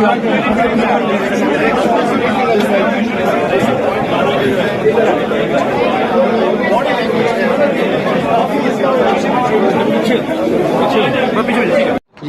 जी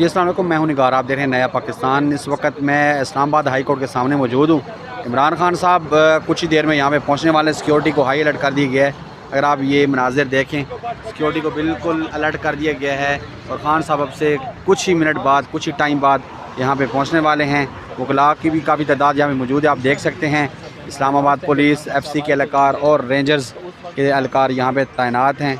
अस्सलाम वालेकुम, मैं हूं निगार, आप देख रहे हैं नया पाकिस्तान। इस वक्त मैं इस्लामाबाद हाई कोर्ट के सामने मौजूद हूं। इमरान खान साहब कुछ ही देर में यहां पे पहुंचने वाले। सिक्योरिटी को हाई अलर्ट कर दिया गया है। अगर आप ये मनाजिर देखें, सिक्योरिटी को बिल्कुल अलर्ट कर दिया गया है और खान साहब अब से कुछ ही मिनट बाद, कुछ ही टाइम बाद यहाँ पे पहुँचने वाले हैं। वकला की भी काफ़ी तादाद यहाँ पे मौजूद है, आप देख सकते हैं। इस्लामाबाद पुलिस, FC के एहलकार और रेंजर्स के एहलकार यहाँ पे तैनात हैं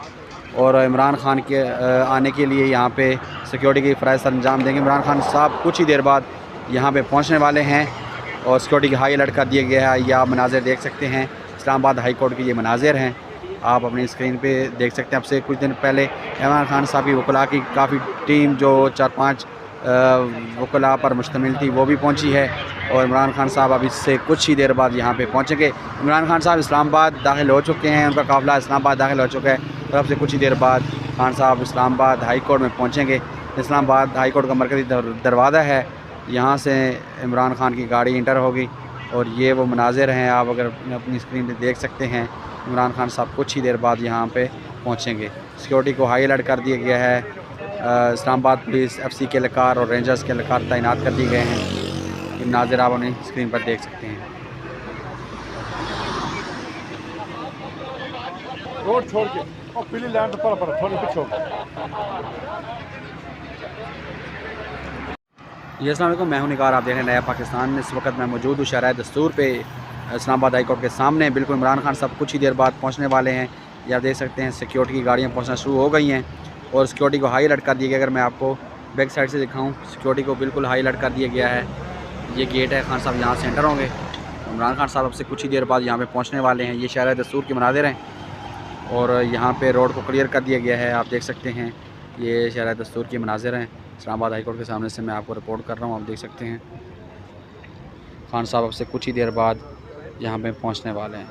और इमरान खान के आने के लिए यहाँ पे सिक्योरिटी की फ़राइज़ अंजाम देंगे। इमरान खान साहब कुछ ही देर बाद यहाँ पे पहुँचने वाले हैं और सिक्योरिटी की हाई अलर्ट कर दिया गया है। ये आप मनाज़िर देख सकते हैं, इस्लामाबाद हाई कोर्ट के ये मनाज़िर हैं, आप अपनी स्क्रीन पे देख सकते हैं। अब से कुछ दिन पहले इमरान खान साहब की वकला की काफ़ी टीम जो 4-5 वकला पर मुश्तमिल थी वो भी पहुंची है और इमरान खान साहब अब इससे कुछ ही देर बाद यहाँ पे पहुँचेंगे। इमरान खान साहब इस्लामाबाद दाखिल हो चुके हैं, उनका काफ़िला इस्लामाबाद दाखिल हो चुका है और अब से कुछ ही देर बाद खान साहब इस्लामाबाद हाई कोर्ट में पहुँचेंगे। इस्लामाबाद हाई कोर्ट का मरकज़ी दरवाज़ा है, यहाँ से इमरान खान की गाड़ी इंटर होगी और ये वो मनाज़िर हैं, आप अगर अपनी स्क्रीन पर देख सकते हैं। इमरान खान साहब कुछ ही देर बाद यहाँ पे पहुँचेंगे। सिक्योरिटी को हाई अलर्ट कर दिया गया है। इस्लामाबाद पुलिस, FC के एहलकार और रेंजर्स के एहलकार तैनात कर दिए गए हैं। ये नाज़िर आप अपनी स्क्रीन पर देख सकते हैं। रोड छोड़ के और पीली लाइन पर थोड़ी पीछे हो। जी अस्सलाम वालेकुम, मैं हूं निगार, आप देख रहे हैं नया पाकिस्तान। इस वक्त मैं मौजूद हूँ शहर दस्तूर पे इस्लामाबाद हाई कोर्ट के सामने। बिल्कुल इमरान खान साहब कुछ ही देर बाद पहुँचने वाले हैं। ये आप देख सकते हैं, सिक्योरिटी की गाड़ियाँ पहुँचना शुरू हो गई हैं और सिक्योरिटी को हाई अलर्ट कर दिया गया। अगर मैं आपको बैक साइड से दिखाऊँ, सिक्योरिटी को बिल्कुल हाई अलर्ट कर दिया गया है। ये गेट है, खान साहब यहाँ से एंटर होंगे। इमरान खान साहब अब से कुछ ही देर बाद यहाँ पे पहुँचने वाले हैं। ये शहर दस्तूर के मनाज़िर हैं और यहाँ पे रोड को क्लियर कर दिया गया है, आप देख सकते हैं। ये शहर दस्तूर के मनाज़िर हैं, इस्लामाबाद हाई कोर्ट के सामने से मैं आपको रिपोर्ट कर रहा हूँ, आप देख सकते हैं। खान साहब अब से कुछ ही देर बाद यहाँ पे पहुँचने वाले हैं।